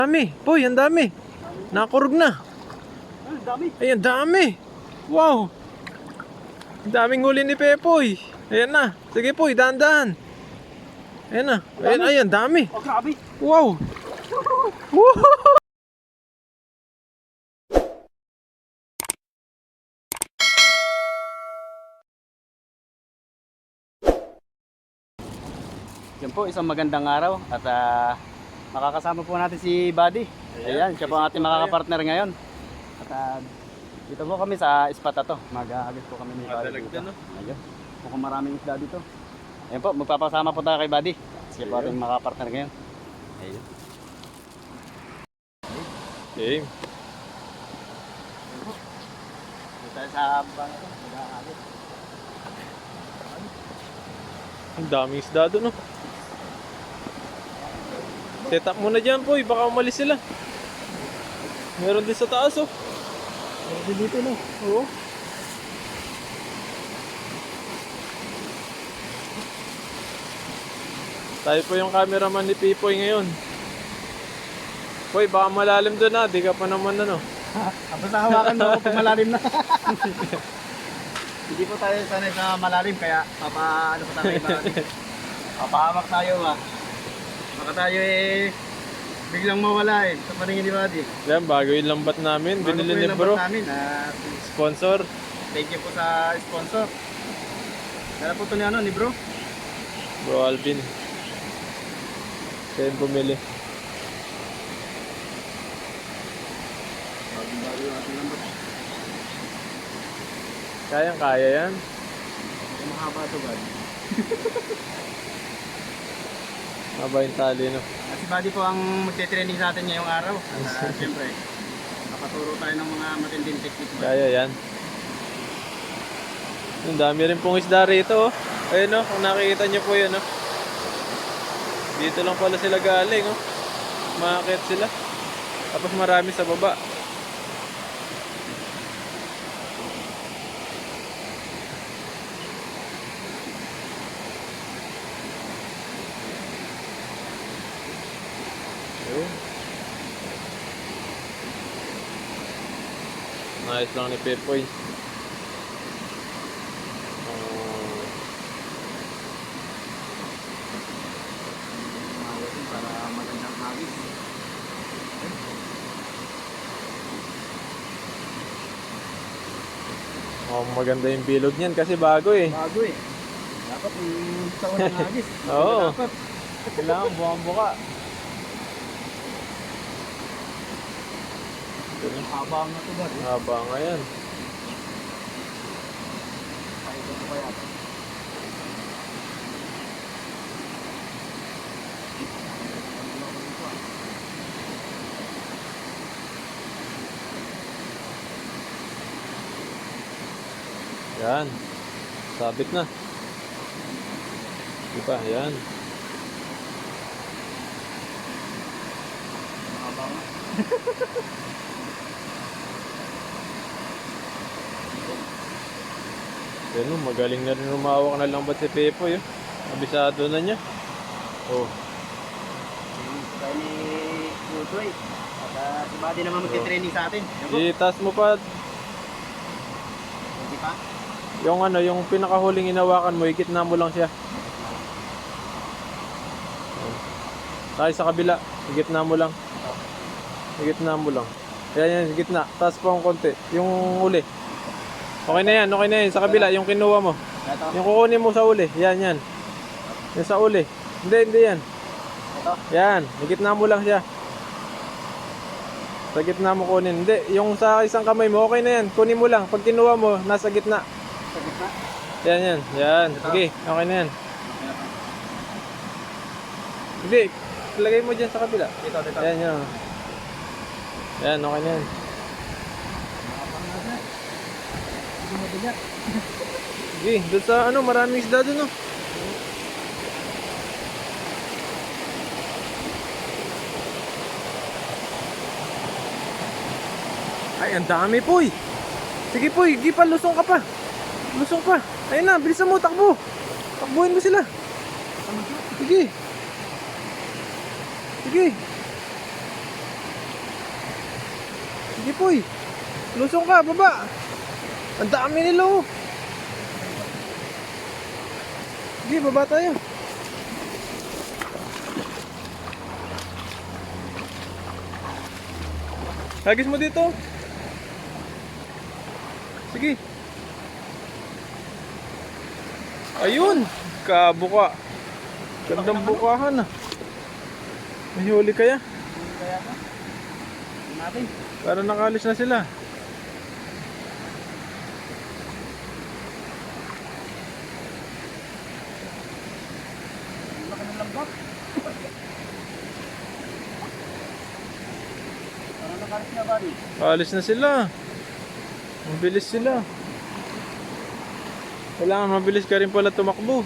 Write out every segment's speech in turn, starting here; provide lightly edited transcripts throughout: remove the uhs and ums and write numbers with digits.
Dami, Poy, ang dami. Nakurog na. Ay, ang dami. Wow. Ang daming huli ni Pepoy. Ayan na. Sige, Poy, dahan-dahan. Ayan na. Ayan, ay, ang dami. Oh, grabe. Wow. Woo! Yan po, isang magandang araw at makakasama po natin si Buddy. Ayan, siya po ang ating makakapartner ngayon. At dito po kami sa spot na to. Mag-aagis po kami ni Buddy dito. Ayun, mukhang maraming isda dito. Ayan po, magpapasama po tayo kay Buddy. Siya po ating makakapartner ngayon. Ayun. Okay. Dito tayo sa bang ito, mag-aagis. Ang daming isda doon, no? Set up muna dyan, Poy. Baka umalis sila. Meron din sa taas, oh. Meron din dito, no? Oo. Tayo po yung cameraman ni Pipoy ngayon. Poy, baka malalim doon na. Di ka pa naman, ano. Basta hawakan mo ako pag malalim na. Hindi po tayo sanay sa malalim kaya papaano pa tayo malalim. Papahamak tayo ba. Baka tayo biglang mawala sa paningin ni Buddy. Yan, bago yung lambat namin. Binili ni bro. Namin, Sponsor. thank you po sa sponsor. Kaya po ito ni, ni bro. Bro Alvin. Siya yung bumili. Bago yung ating lambat. Kayang-kaya yan. Mahaba ito, Buddy. Maba yung tali, no? Si Buddy po ang magte-training sa atin ngayong araw. At siyempre, napaturo tayo ng mga matinding technique. Kaya yan. Ang dami rin pong isda rito, oh. Ayun, oh. Kung nakikita nyo po yun, oh. Dito lang pala sila galing, oh. Makakit sila. Tapos marami sa baba. Nice lang ni Pepoy. Para magandang hagis. Maganda yung bilog niyan kasi bago eh. Bago eh. Dapat sa unang hagis. Oo. Dapat. Kailangan buwang-buka. Habang na ito ba? Haba nga yan. Kahit ito pa yata. Yan. Sabit na. Diba? Yan. Habang na. Yan, oh, magaling na rin rumawak na lambat si Pepoy. Oh. Abisado na niya. Oh. Kaya ni Kutoy. At si Buddy naman magte-training sa atin. Itas mo pa Hindi pa? yung ano, yung pinakahuling inawakan mo, ikitna mo lang siya. Tayo sa kabila, igitna mo lang. Igitna mo lang. Yan, gitna. Taas pa ang konti. Yung uli. Okay na yan, okay na yan. Sa kabila, yung kinuha mo. Ito? Yung kukunin mo sa uli. Yan, yan. Yung sa uli. Hindi yan. Ito? Yan, igitna mo lang siya. Sa gitna mo kunin. Hindi, yung sa isang kamay mo, okay na yan. Kunin mo lang. Pag kinuha mo, nasa gitna. Sa gitna? Yan, yan. Yan. Sige, okay na yan. Hindi, lagay mo dyan sa kabila. Dito, dito. Yan, yan. Yan, okay na yan. Sige, doon sa ano, maraming isda doon, no? Ay, ang dami, Poy. Sige, Poy, gipa, lusong ka pa. Lusong pa. Ayun na, bilisan mo, takbo. Takbuhin mo sila. Sige. Sige. Sige po eh. Lusong ka, baba. Ang dami nila oh. Sige, baba tayo. Hagis mo dito. Sige. Ayun. Kabuka. Gandang bukahan ah. May huli kaya? Kaya na. Natin. Para nakalis na sila. Laki ng lambak. Parang nakalis na ba rin? Nakalis na sila. Mabilis sila. Kailangan mabilis ka rin pala tumakbo.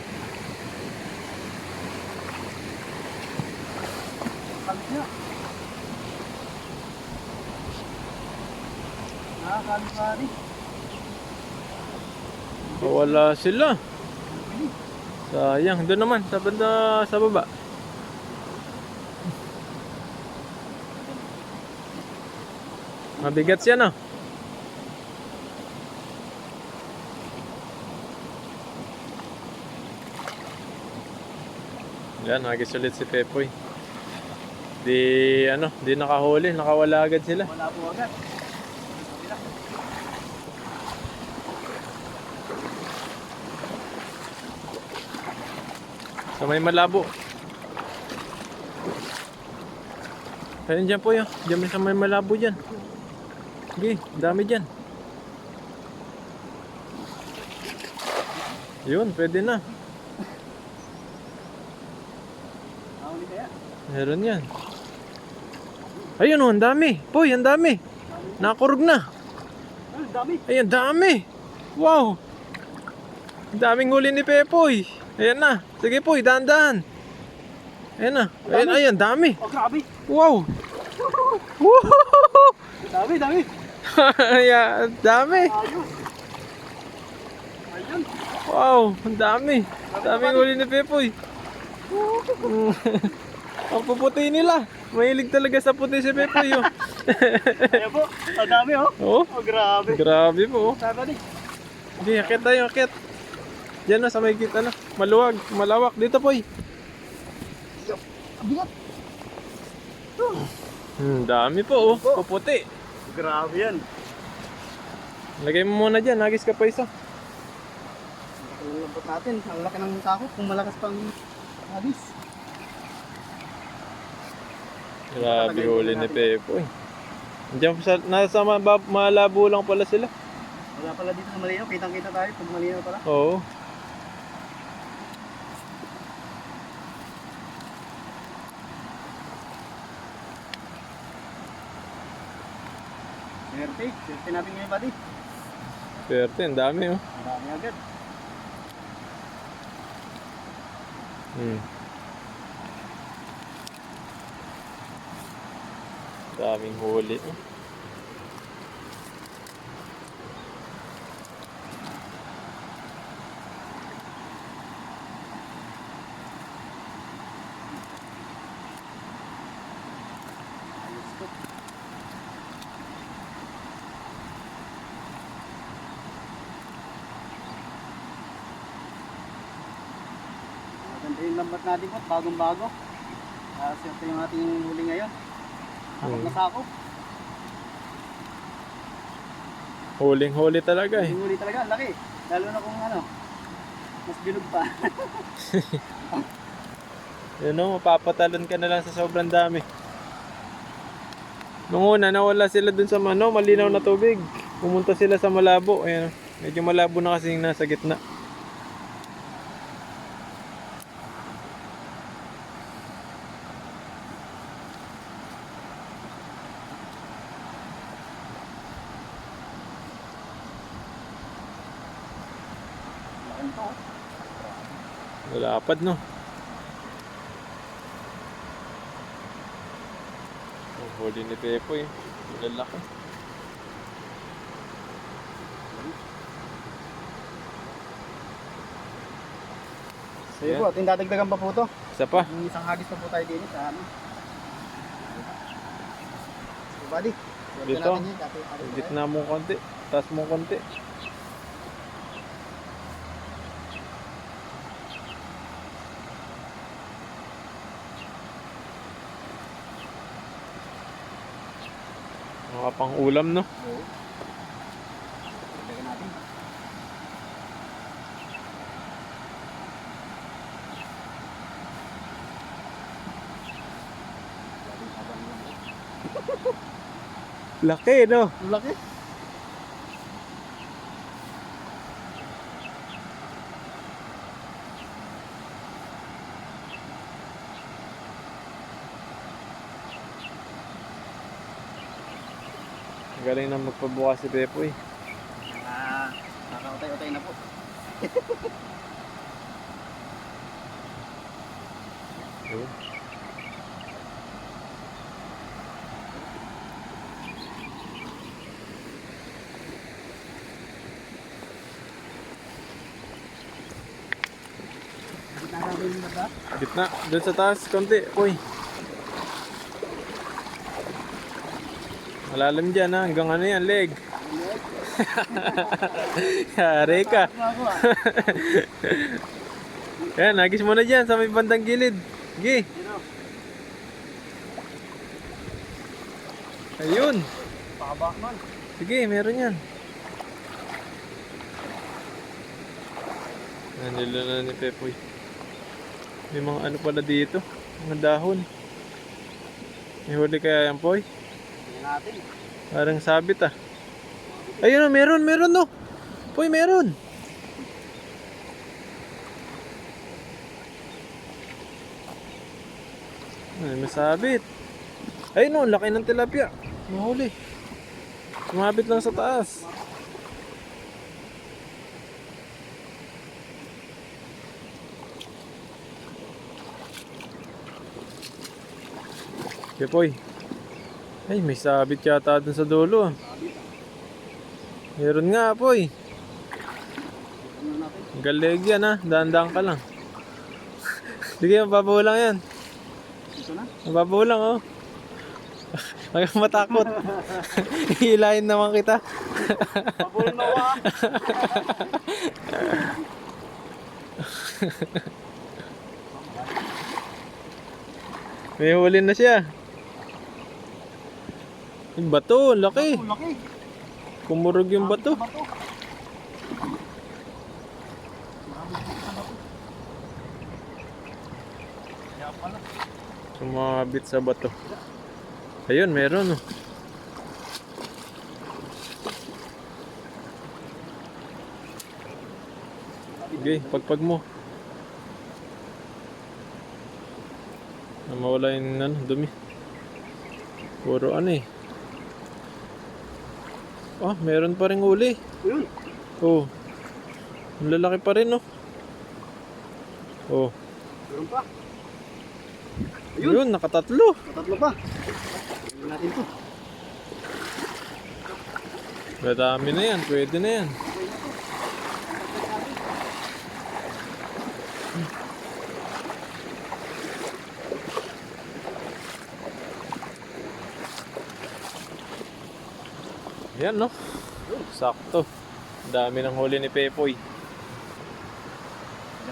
Kalis na. Nakakalis na rin. Wala sila. Sayang. Doon naman. Sa banda sa baba. Mabigat siya no? Yan, nagis ulit si Pepoy. Di nakahuli, nakawala agad sila. Wala po agad. Sa may malabo. Ayun dyan po yun. Diyan may sa may malabo dyan. Sige, dami dyan. Yun, pwede na. Nakahuli kaya? Meron yan. Ayun oh, ang dami. Poy, ang dami. Nakurog na. Ang dami. Ayun, dami. Wow. Ang daming huli ni Pepoy. Ayan na. Sige Poy, dahan-dahan. Ayan na. Ayan, ayan, dami. Oh, grabe. Wow. Woo! Dami, dami. Ayan, dami. Ayos. Ayun. Wow, ang dami. Daming huli ni Pepoy. Ang puputi nila. Mahilig talaga sa puti si Pepoy. Oh. Ayan po. Ang dami oh. Oh, Oh, grabe. grabe po. Oh. Sabi ni. Sige, akit tayo, akit. Diyan na sa may kita na. Maluwag, malawak. Dito Poy. Bigat. Dami po oh. Puputi. Grabe yan. Lagay mo muna dyan. Nagis ka pa isa. Ang lambot natin. Ang laki ng sako. Kung malakas pang hadis. Grabe huli ni Pepoy. Diyan sa, nasa malabo lang pala sila. Wala pala dito sa malinaw. Kitang-kita tayo pag malinaw pala. Oo. Swerte. Swerte natin ngayon buddy. Swerte, ang dami oh. Ang dami agad. Daming huli oh. Ayos ko. Maganda yung lambat natin po. Bagong-bago. Swerte yung ating huli ngayon. Sakot na sako. Huling-huli talaga eh. Yung huli talaga. Ang laki. Lalo na kung ano. Mas bilog pa. Yun oh, mapapatalon ka na lang sa sobrang dami. Nung una, nawala sila dun sa malinaw na tubig. Pumunta sila sa malabo. Ayan, medyo malabo na kasi yung nasa gitna. Laking to. Malapad no. Ang huli ni Pepoy. Lalaki. Sige po, tindadagdagan pa po to. Isa pa. Yung isang hagis pa po tayo din sa ano. Buddy. Dito. Gitna mo konti. Taas mo konti. Mga pang ulam, no? Oo. Lagyan natin. Laki, no? Laki. Galing na magpabukas si Pepoy. Kakautay-utay na po. Yun. Gitna, doon sa taas, konti. Uy. Malalim dyan ha, hanggang ano yan, leg. Yari ka. Yan, nagis mo na dyan sa may bandang gilid. Sige. Ayun. Pakaba man. Sige, meron yan. Nandilo na ni Pepoy. May mga ano pala dito. Mga dahon. May huli kaya yan, Poy? Natin. Parang sabit ah. Ayun o, meron no. Poy, meron. Ay, masabit. Ayun no, laki ng tilapia. Mahuli. Sumabit lang sa taas. Okay, Poy. Ay, may sabit yata dun sa dulo. Meron nga, Poy. Galeg yan ha. Dahan-dahan ka lang. Sige, mababaw lang yan. Ito na. Mababaw lang oh. Huwag kang matakot. Hihilahin naman kita. Pabulan mo ah. May huli na siya. Yung bato, laki. Laki. Kumurog yung bato. Sumabit sa bato. Ayun, meron oh. Okay, pagpag mo. Na mawala yung ano, dumi. Puro ano eh. Oh, meron pa ring huli. Ayun. Oh. Ang lalaki pa rin, no? Oh. Meron pa. Ayun, nakatatlo. Tatlo pa. Tingnan natin to. Madami na yan, pwede na yan. Yan, no? Sakto. Dami ng huli ni Pepoy.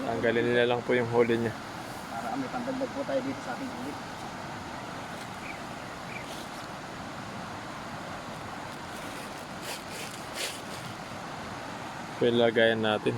Tanggalin nila lang po yung huli niya. Para may pandagdag po tayo dito sa ating ulit. Pilagayan natin.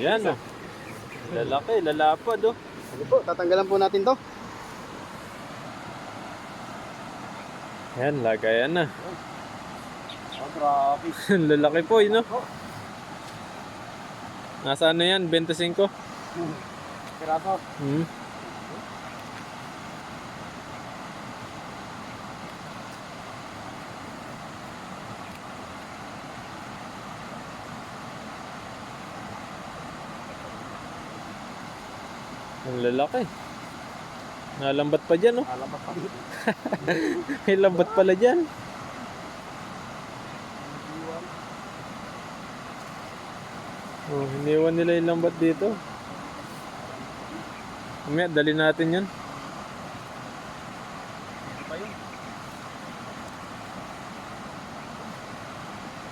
Yan, oh. Lalaki, lalapad, oh. Sige po, tatanggalan po natin to. Yan, lagayan na. Oh, grabe. Lalaki po, no? Nasa ano yan? 25? Piraso. Hmm. Ang lalaki. Nalambat pa dyan, oh. Alamat pa dito. May lambat pala dyan. Oh, hiniwan nila yung lambat dito. Mamaya, dali natin yan. Ito pa yun.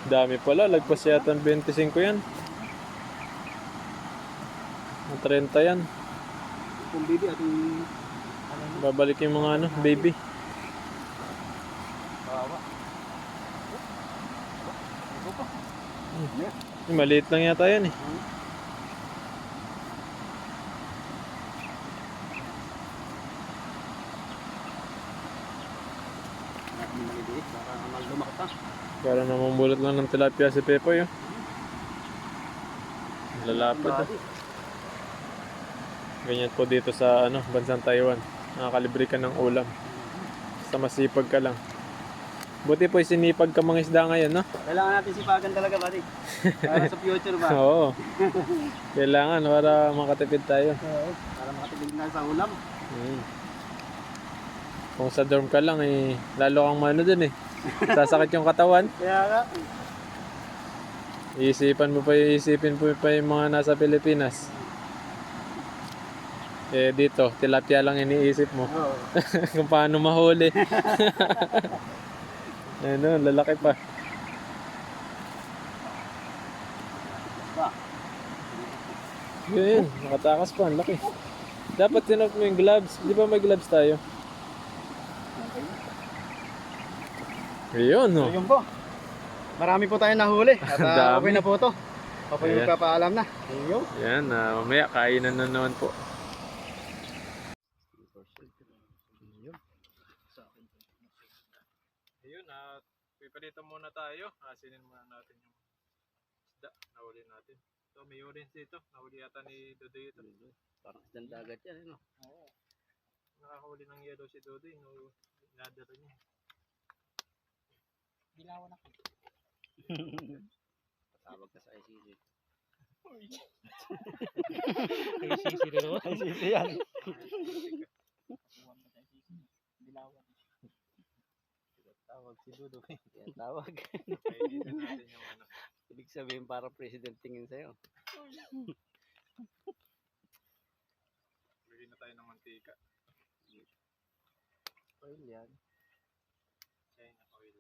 Dami pala, lagpas yata ng 25 yan. Ang 30 yan. Kung baby at yung Babalik yung mga ano, baby. kawawa. Ito pa. Maliit lang yata yan eh. Maliliit, baka lumakot pa. Para namumulot lang ng tilapia si Pepoy, oh. Lalapad, oh. Ganyan po dito sa ano, bansang Taiwan. Nakakalibre ka ng ulam. Basta masipag ka lang. Buti po sinipag ka mga isda ngayon, no? Kailangan natin sipagan talaga, buddy. Para sa future ba? Oo. Kailangan para makatipid tayo. Oo. Para makatibig na sa ulam. Kung sa dorm ka lang, eh, lalo kang mano dun eh. Sasakit yung katawan. Kaya nga. Iisipin mo pa yung mga nasa Pilipinas. Eh dito, tilapia lang iniisip mo. Oo. Kung paano mahuli. Ano, lalaki pa. Ba? Yun, nakatakas pa, ang laki. Dapat tinap mo yung gloves. Di ba may gloves tayo? Ayun, no. Ayun po. Marami po tayong nahuli. At Dami. okay na po to. Ako yung Ayan. magpapaalam na. Ayun. Yan, mamaya kainan na naman po. Ayun, at pipalito muna tayo. Asinin muna natin yung isda. Nahuli natin. Ito, may orange dito. Nahuli yata ni Dodoy ito. Parang isang dagat yan, ano? Oo. Nakahuli ng yellow si Dodoy. No, inadara niya. Dilawan ako. Patawag ka sa ICC. Ay, sisi na naman. ICC yan. Dilawan. Tawag si Dudo. Yan tawag. Kainitin natin yung ano. Ibig sabihin para president tingin sa'yo. Bili na tayo ng mantika. Oil yan. China oil.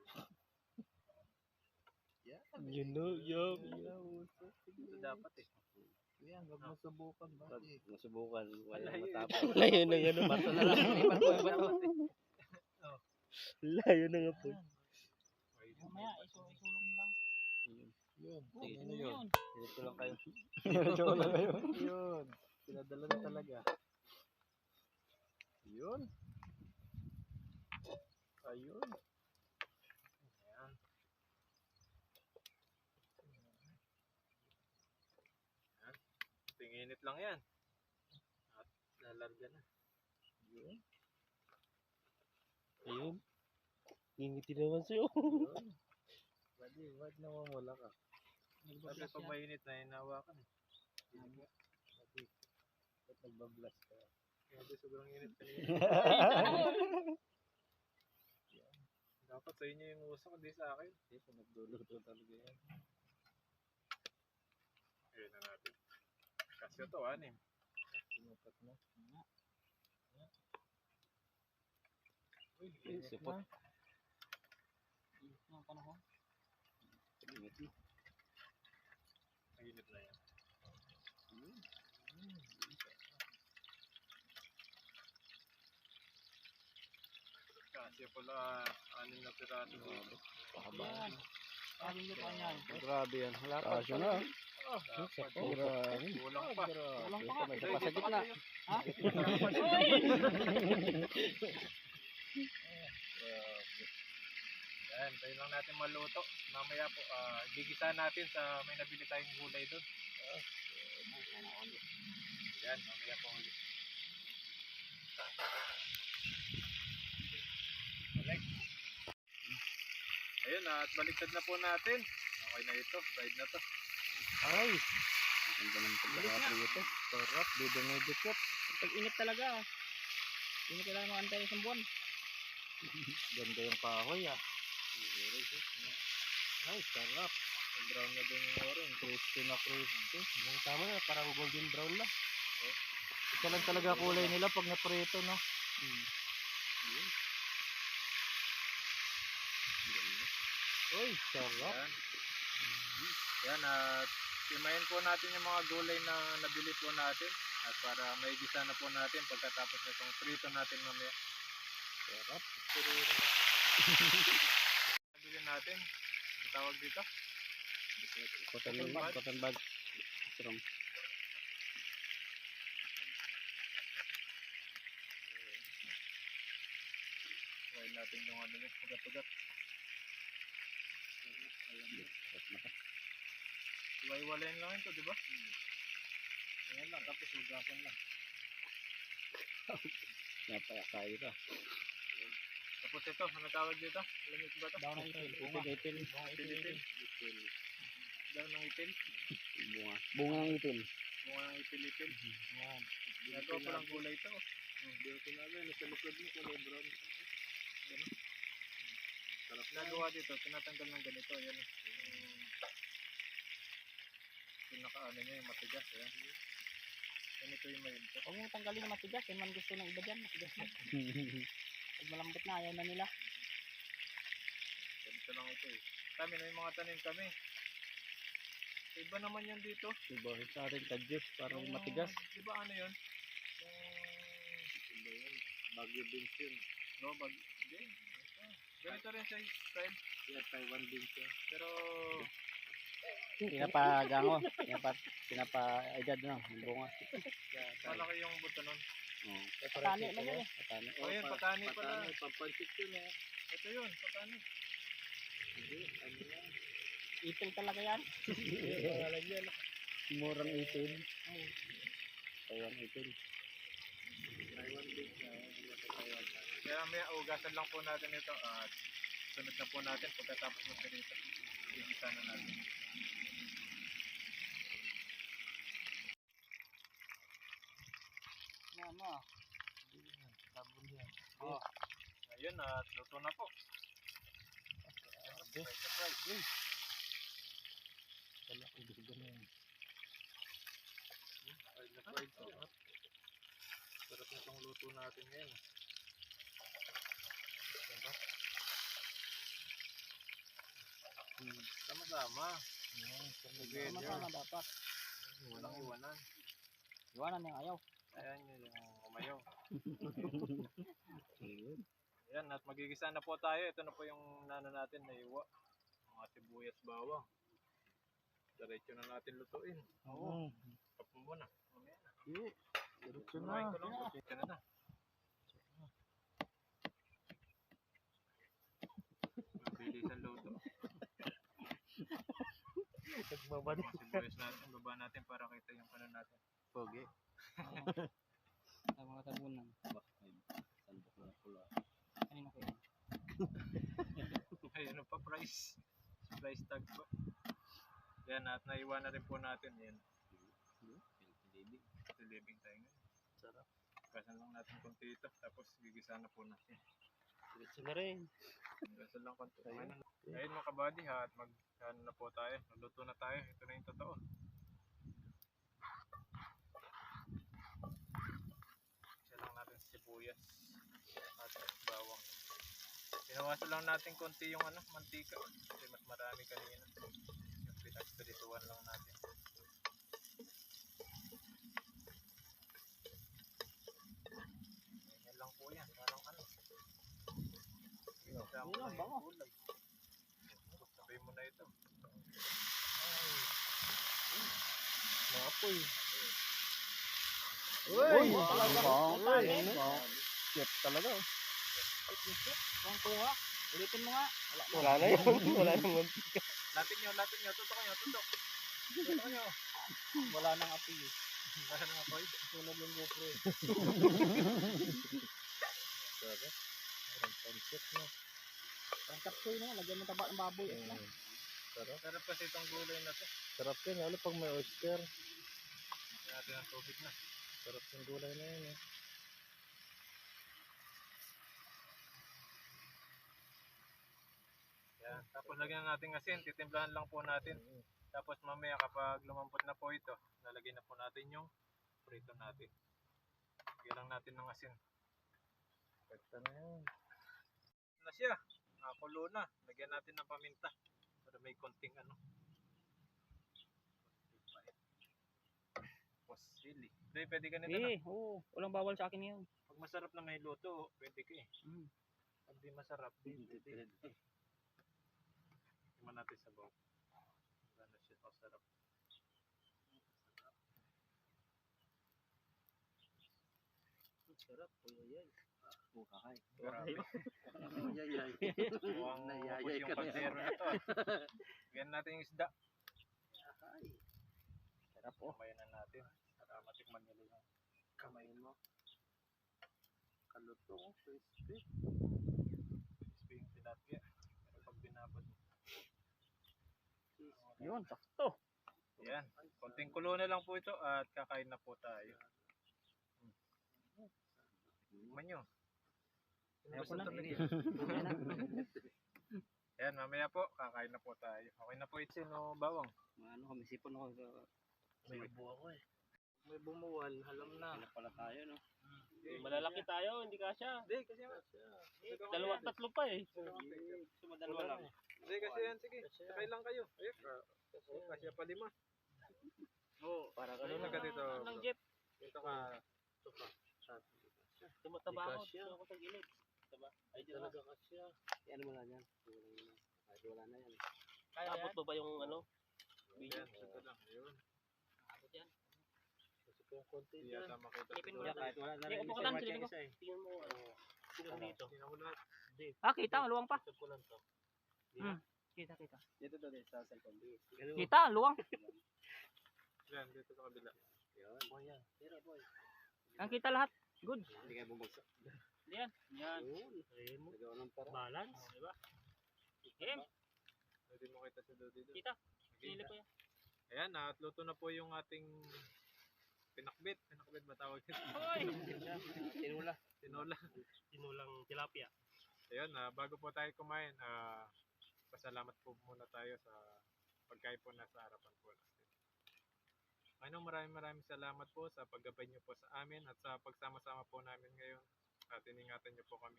You know, yo. Ito dapat eh. Yan, huwag mo subukan ba? Masubukan. Wala Malayo matapos. Layo na nga Bato na lang. Ipan ko yung bato. Layo na nga po. Mamaya, isulong lang. Yun. Oh, Sige, ano yun. yun? Dito lang kayo. Dito lang kayo. Yun. Pinadala na talaga. Yun. Ayun. Ayan. Ayan. Tinginit lang yan. At lalarga na. Yun. Ayun. Ngingiti naman sa'yo. Yun. Pwede, wag na mamula ka. Kasi pag mainit na, hinawakan eh. Pwede. Ba't nagbablast ka? Kasi sobrang init kanina. Dapat sa inyo yung usok, hindi sa akin. Kasi nagluluto talaga yan. Ayun na natin. Kasi ito, anim. Sinukat na. Uy, Ay, init supot. na. Yung panahon. Ingat na. Mainit na yan. Kasi pala, anim na piraso dito. Yan. Sabi ko pa yan. Grabe yan. Wala pa. Kasyo na. Grabe. Kulang pa. Walang pa May nga. isa pa sa gitna. Ha? Yan, tayo lang natin maluto. Mamaya po, gigisa natin sa may nabili tayong gulay doon. Yan, mamaya po ulit. Balik. Ayun, at baliktad na po natin. Okay na ito, fried na to. Ay. Ganda ng pagkakapri ito. Sarap. Dudo medyo chop. Pag init talaga. Hindi mo kailangan makantay ng isang buwan. Ganda yung kahoy ah. Ay, sarap. Brown na din yung orange. Crispy na crispy. Yung tama na, parang golden brown na. Ito lang talaga kulay nila pag naprito, no? Uy, sarap. Yan, at imayin po natin yung mga gulay na nabili po natin. At para may gisa na po natin pagkatapos na itong prito natin mamaya. Sarap. Nabili natin. Ang tawag dito? Cotton bag. From Try natin yung ano niya, ugat-ugat. Iwa-iwalayin lang ito, di ba? Ayan lang, tapos hugasan lang. napakakayo ka. Tapos ito, ano tawag dito? Alam niyo ba ito? Daw ng itil. Bunga. Itil. Itil. Daw ng itil. Bunga. Bunga ng itil. Bunga ng itil-itil. Yan. Nagawa pa lang gulay ito. Dito namin, nasa lukad mo, kulay brown. Sarap. Nagawa dito, tinatanggal ng ganito. Ayan. Yung nakaano niya, yung matigas. Ayan. Ganito yung mayunto. Huwag mong tanggalin yung matigas. Yan man gusto ng iba dyan. Matigas na. Pag malambot na, ayaw na nila. Ganito lang ito eh. Kami na yung mga tanim kami. Iba naman yan dito. Diba? Sa atin kadyos. Parang Yung- matigas. Di ba ano yun? Bagyo beans yun. No, hindi. Ito. Ganito rin siya style. Yeah, Taiwan beans yun. Pero, Pinapagango. Pinapaedad no. Yung bunga. malaki yung buto nun. Oo. Patani lang yan eh. Patani. Oh, yun, patani pala. Pampansit yun eh. Ito yun, patani. Itil talaga yan. Pangalan yan. Murang itil. Taiwan itil. Taiwan beans. Kaya may ugasan lang po natin ito at sunod na po natin pagkatapos mo dito. Igisa na natin. Ano? Oh. Ayun at luto na po. Fried na fried. Wala kong gusto na yan. Fried na fried. Sarap na itong luto natin ngayon. Diba? Sama-sama. Sama-sama dapat. Walang iwanan. Iwanan yung ayaw. Ayan yun yung umayaw. Ayan, at magigisa na po tayo. Ito na po yung nano natin na iwa. Mga sibuyas bawang. Diretso na natin lutuin. Oo. Tapos mo na. Mamaya na. Diretso Kumain ko lang. Ito na na. Mabilis ang luto. Nagbabalik. Mga sibuyas natin. Baba natin para kita yung kanan natin. Pogi. Sa mga tabunan. Sandok na pula. Kanina ko yan. Ay, ano pa price? Price tag pa. Yan, at naiwan na rin po natin. Yan. Living tayo ngayon. Sarap. Gasan lang natin konti ito. Tapos gigisa na po natin. Diretso na rin. Gasan lang konti. Ayun mga kabady ha. At ano na po tayo. Naluto na tayo. Ito na yung totoo. Isa lang natin sibuyas at bawang. Pinawasan lang natin konti yung mantika. Kasi mas marami kanina. Yung pinagpirituan lang natin. Ganyan lang po yan. Parang Isama Yun, lang bango. yung gulay. Sabay mo na ito. Mapoy. Uy! Chef talaga. Ang kuha. Ulitin mo nga. Wala na yun. Wala na mantika. Lapit nyo. Tutok nyo. Tutok nyo. Wala nang api. Basta nga po. Sunog yung GoPro eh. Sarap. Parang pancit na. Ang kapsoy na. Lagyan mo taba ng baboy. Sarap. Sarap kasi itong gulay na to. Sarap yun. Lalo pag may oyster. Lagyan natin ang tubig na. Sarap ng gulay na yun eh. Yan. Tapos lagyan natin asin, titimplahan lang po natin. Tapos mamaya kapag lumampot na po ito, lalagyan na po natin yung prito natin. Lagyan lang natin ng asin. Pagta na yun. Na siya. Nakakulo na. Lagyan natin ng paminta. Para may konting ano. Sili. Hindi, pwede ka nito na. Oo. Walang bawal sa akin yun. Pag masarap na may luto, pwede ka eh. Mm. Pag di masarap, hindi. Tingnan natin sa bawang. Gano'n siya kasarap. Sarap. Uyay. Buhay. Grabe. Uyay. Mukhang mapos yung kaldero na to. Bigyan natin yung isda. Sarap oh. Kamayan na natin. Para matikman nila yung Kamayin mo. Kalutong. Crispy. crispy yung tilapia. Pero pag binabad mo. Yun, sakto. Yan. Konting kulo na lang po ito at kakain na po tayo. Tikman nyo. Ayaw ko na. Yan, mamaya po, kakain na po tayo. Okay na po itsin o bawang. Ano, kami sipon ako. May ubo ako eh. May bumuwal, alam na. Wala pala tayo no. Malalaki tayo, hindi kasya. Hindi, kasi Dalawa, tatlo pa eh. Sumadalawa lang. Hindi, kasi yan, sige. Sakay lang kayo. Ayun. Kasi pa 5. Oo. Para Ano na ka dito? Ang jeep. Dito ka. Tumataba ako. Di kasya. Gusto ko sa gilid. Diba? Ay, di Talaga kasya. Yan mo lang yan. Wala na yan. Kaya abot mo ba yung ano? Yan, ito lang. Ayun. Abot yan. Kasi po yung konti. Hindi yata makita. Silipin mo siguro. lang. Kahit wala na Hindi, rin. upo ka lang, silipin ko. Tingnan mo. Sino dito? Tingnan mo lahat. Ah, kita, luwang pa. Check ko lang to. Kita. Dito daw din sa cellphone. Kita, luwang. Yan, dito sa kabila. Yan. Boy yan. Tira boy. Ang kita lahat. Good. Hindi kayo bumagsak. Yan. Yan. Ayun. Nagawa ng para. Balance. Diba? Game. Pwede mo kita sa dito. Kita. Silip ko yan. Ayan, at luto na po yung ating pinakbit. Pinakbit ba tawag yun? Hoy! Tinula. Tinola. Tinulang tilapia. Ayun, bago po tayo kumain, pasalamat po muna tayo sa pagkain po nasa harapan po natin. Panginoon, maraming salamat po sa paggabay niyo po sa amin at sa pagsama-sama po namin ngayon at iningatan niyo po kami.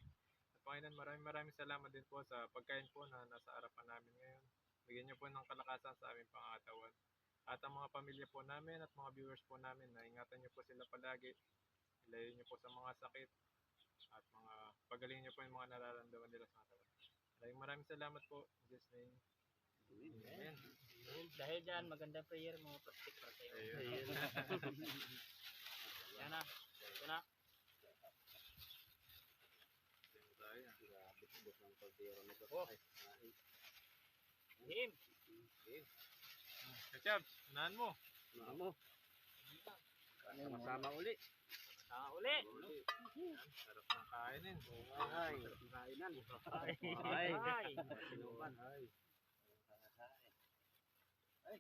At Panginoon, maraming salamat din po sa pagkain po na nasa harapan namin ngayon. Bigyan niyo po ng kalakasan sa aming pangatawan. At ang mga pamilya po namin at mga viewers po namin, na ingatan niyo po sila palagi. Ilayo niyo po sa mga sakit at mga pagalingin niyo po yung mga nararamdaman nila sa katawan. Maraming salamat po. In Jesus' name. Amen. Dahil dyan, magandang prayer, mga plastic para sa'yo. Ayun. Yan na. Ito na. Oh. Game. Kachabs, unahan mo. Ano? Sama-sama uli. Uli. Sarap ng kainin. Ay. Kainan. Ay. Sinuman. Ay,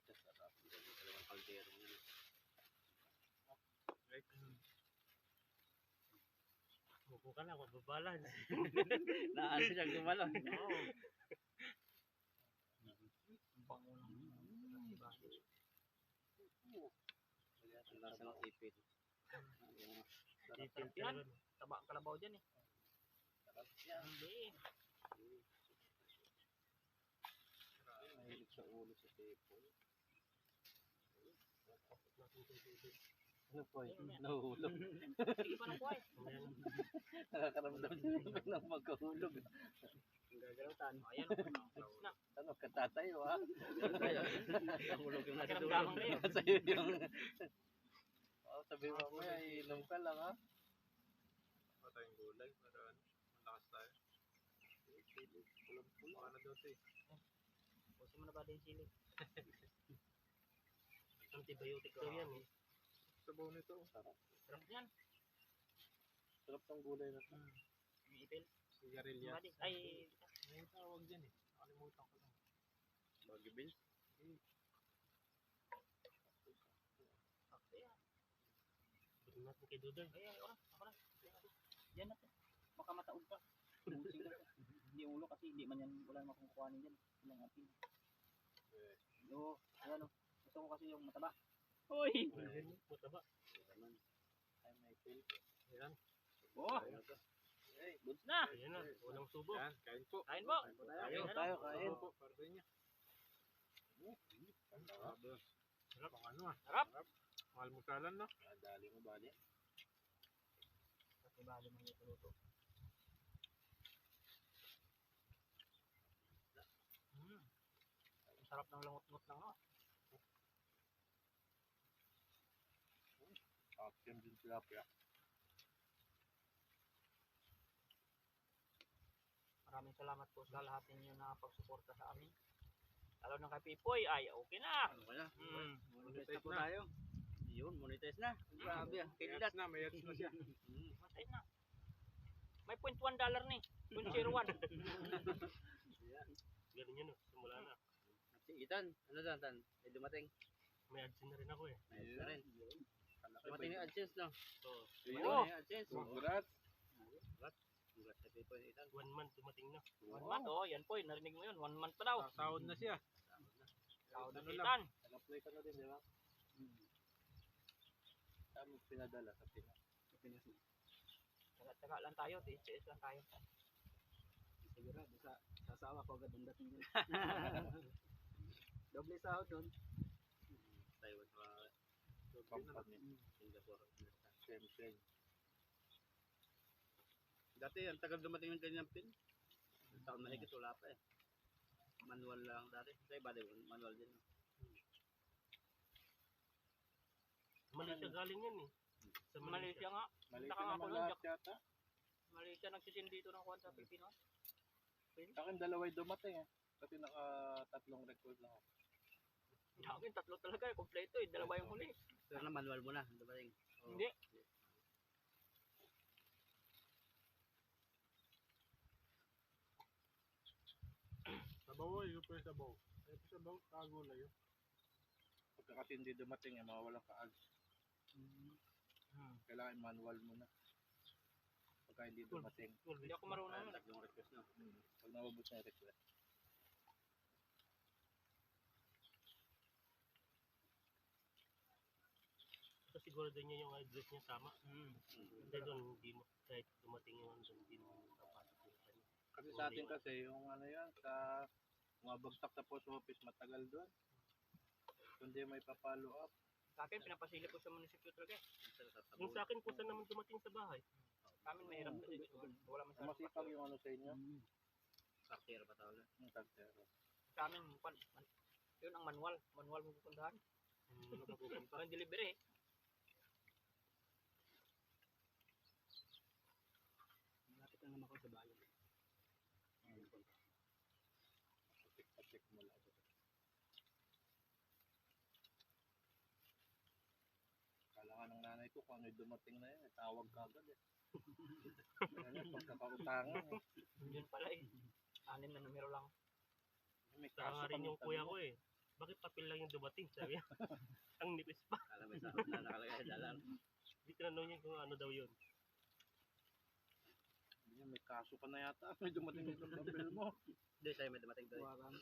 kasarap. Dalawang kaldero yun. Like, Buko ka na, magbabalance. Naan siyang gumalon. Oo. Ang lasa ng ipin. Sarap yan. Taba ang kalabaw dyan eh. Hindi. Mahilig sa ulo sa tepo. Ano po yun? Nahuhulog. Sige pa ng kuhay. Nakakaramdam din ng magkahulog. Gagalawtan. Ayan. Na. Ano, katatayo ha? Katatayo. Nahulog yung nasa dulo. Nakiramdaman na yun. Sa'yo yung... sabi mo mamaya, inom ka lang ha? pa tayong gulay para malakas tayo. Baka na daw ito eh. Puso mo na ba din sili? Antibiotic daw yan eh. Sabaw nito. Sarap. Sarap yan. Sarap ng gulay na ito. May ipil. Sigarilyas. Badi. Ay. May tawag dyan eh. Nakalimutan ko lang. Baggy beans. Sakto yan. natin kay Dudoy. Ay, ako na. Yan natin. Baka mataog pa. Bumusing ka. Hindi ulo kasi hindi man yan, wala naman kung kukuhanin yan. Ilang atin. Oo, ayan o. Gusto ko kasi yung mataba. Uy! Mataba. Ay, may pill. Ayan. Oh! Goods na! Ayan na. Walang subo. Ayan, kain po. Kain po! Tayo, kain. Po, para sa inyo. Sarap. Ang ano ah. Sarap! Malmusalan no? Dali mo ba niya? Kasi bali man yung luto. Ang sarap ng langot-ngot lang no? Action din tilapia. Maraming salamat po sa lahat ninyo na pagsuporta sa amin. Lalo na kay Pipoy, ay okay na! Ano kaya? Monetize Monetize na po na. tayo. Yun, monetize na. Grabe ah. May Kinilat. ads na, may ads na siya. Matay na. May $0.1 ni. 0.01. Galing yun, simula na. Si Ethan, ano dyan, Tan? May dumating. May ads na rin ako eh. May ads na rin. Dumating yung AdSense, no? So, Oo. Yung AdSense. congrats. Congrats sa people ni Ethan. 1 month dumating na. 1 month, oh, yan po, narinig mo yun. 1 month pa daw. Sahod na siya. Sahod na Ano Titan. Nag-apply ka na din, di ba? Tama pinadala sa Pinas. Taga lang tayo, tiis lang tayo. Sigurado sa asawa ko agad ang dating yun. Doble sahod doon. Taiwan sa company. Singapore. Same. Dati, ang tagal dumating yung kanyang pin. Taon mahigit, wala pa eh. Manual lang dati. Sa iba din, manual din. Malaysia galing yan eh. Sa Malaysia nga. Malaysia Saka nga naman ako lahat yata. Malaysia nagsisin dito ng kwan sa Pilipino. Sa akin, dalaway dumating eh. Kasi naka-tatlong record lang ako. Dami, 3 talaga eh. Kompleto eh. 2 yung huli. Pero na manual mo na, dumating. Hindi. Sabaw yun po yung sabaw. Ito sabaw, tago na yun. Pagka kasi hindi dumating, eh, mawawalan ka ads. Kailangan manual mo na. Pagka hindi dumating. Hindi ako marunong nun. Tatlong request na. Pag nababot na yung request. Ito siguro din niya yung address niya tama. Hindi doon, hindi mo, kahit dumating yung doon, hindi mo kapasok yung kanya. Kasi sa atin kasi, yung ano yan, sa mga bagsak sa post office, matagal doon. Kundi may pa-follow up. Sa akin, pinapasilip ko sa munisipyo talaga eh. Yung sa akin, kung saan naman dumating sa bahay. Sa amin mahirap kasi. Wala man sa Masipag yung ano sa inyo. Kartera pa tawag. Yung kartera. Sa amin, yun ang manual. Manual mo pupuntahan. Parang delivery eh. Malapit lang naman ako sa bayan. Patik mo lang. Kala nga ng nanay ko kung ano yung dumating na yun, tawag ka agad eh. Ganyan, pagkakautangan eh. Yun pala eh. 6 na numero lang. May Saka nga rin kami yung kuya ko eh. Bakit papel lang yung dumating? Sabi niya. Ang nipis pa. Kala may sahod na nakalagay dalang. Hindi tinanong niya kung ano daw yun. May kaso ka na yata. May dumating dito sa bill mo. Hindi, sa'yo may dumating doon. Huwagan.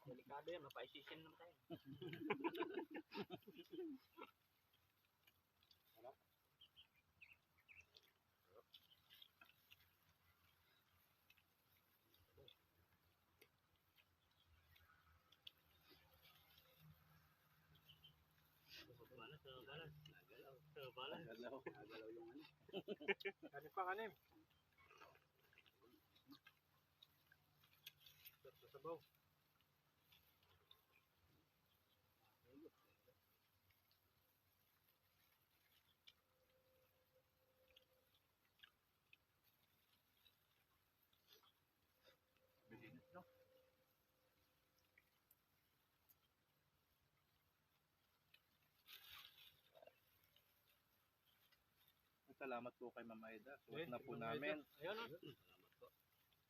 Delikado yan. Mapaisisin naman tayo. Balas, balas. Nagalaw. Balas. Nagalaw yung ano. Kanin pa, kanin. Sa sabaw. Bilis, no? Salamat po kay Mama Eda. Suot na po namin. Ayun o. Salamat po.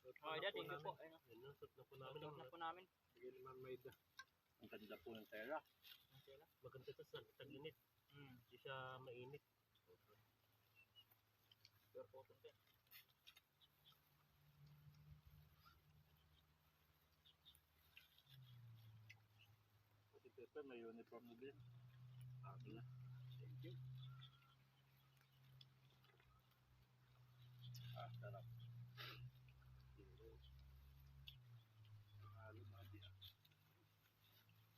Okay, dad. Thank you po. Ayun o. Yun, suot na po namin. Suot na po namin. Sige ni Ma'am Maida. Ang ganda po ng tela. Maganda ito sa tag-init. Hindi siya mainit. Pure cotton siya. Si Pepe may uniform na din. Akin na. Thank you. Ah, sarap. Halo na di.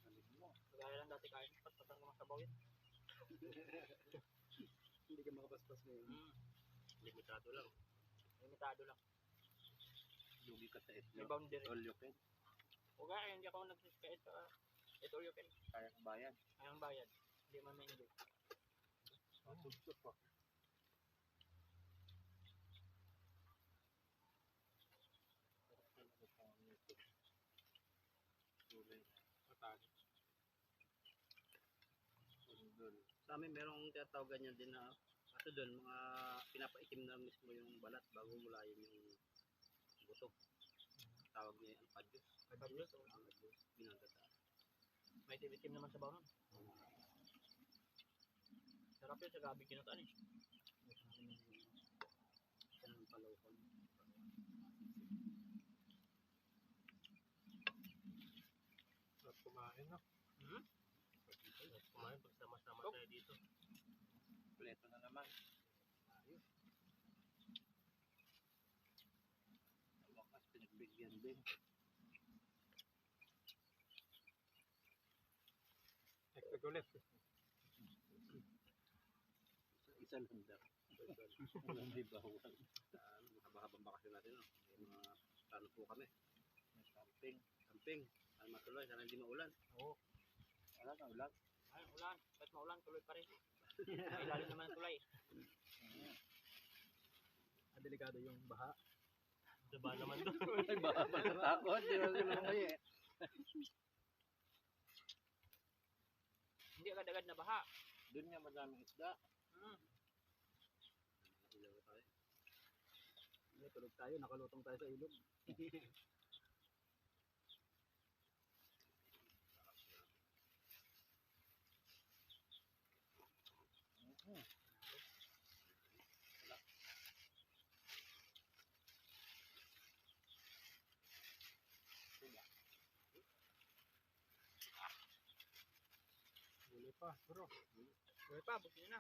Galing mo. Kagaya lang dati kain. Patpatang naman sabaw yun. Hindi ka makapaspas ngayon. Limitado lang. Limitado lang. Lugi ka sa May itlog. boundary. All you can. O kaya hindi ako nag-skate sa ito you can. Kaya ng bayan. Ayang bayad. Hindi man may hindi. Masugsok pa. Gulay na. Matali. Sundol. Sa amin merong tinatawagan niya din na kaso doon mga pinapaitim na mismo yung balat bago mulayin yung buto. Tawag niya yung padyos. Padyos. Binagata. May tibitim naman sa bawang. Sarap yun sa gabi kinutaan eh. Siya ng palawkan. Sarap kumain no? Kumain pag sama-sama tayo dito. Kompleto na naman. Ayos. Sa wakas pinagbigyan din. Extra ulit. Isa lang daw. Walang may bawal. Mahaba-habang bakasyon natin. No? May mga plano po kami. May camping. Camping. Sana matuloy. Sana hindi maulan. Wala na ulan. Ay, ulan. Kahit maulan, tuloy pa rin. May lalim naman ang tulay. Delikado yung baha. Diba naman doon? Ay, baha pa natakot. Di ba sila kayo eh. Hindi agad-agad na baha. Doon nga madaming isda. Ilaw tayo. Ay, tulog tayo. Nakalutong tayo sa ilog. Huli pa, bro. Tuloy pa, buti na.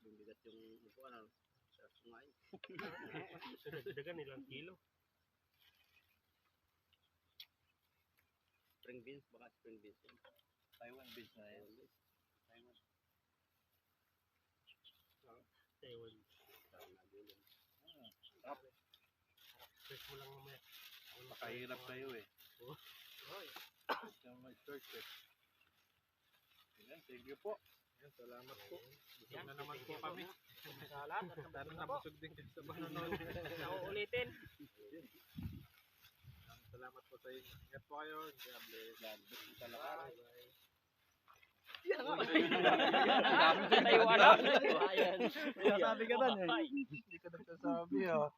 Bumigat yung upuan. Ano? Sarap kumain. Dagan ilang kilo. Spring beans. Baka spring beans yan. Taiwan beach na yan. Taiwan. Taiwan. Sarap na yun. Sarap. Fresh mo lang mamaya. Makahirap tayo eh. Hoy. Ito may search eh. Ayan, thank you po. Ayan, salamat po. Busog na naman po kami. Salat at Sana na po. nabusog din kayo sa panonood. Nauulitin. Salamat po sa inyo. Ingat po kayo. God bless. God bless. Bye. Tayo ano? Ayan. Sabi ka doon eh. Hindi ko nagsasabi ah.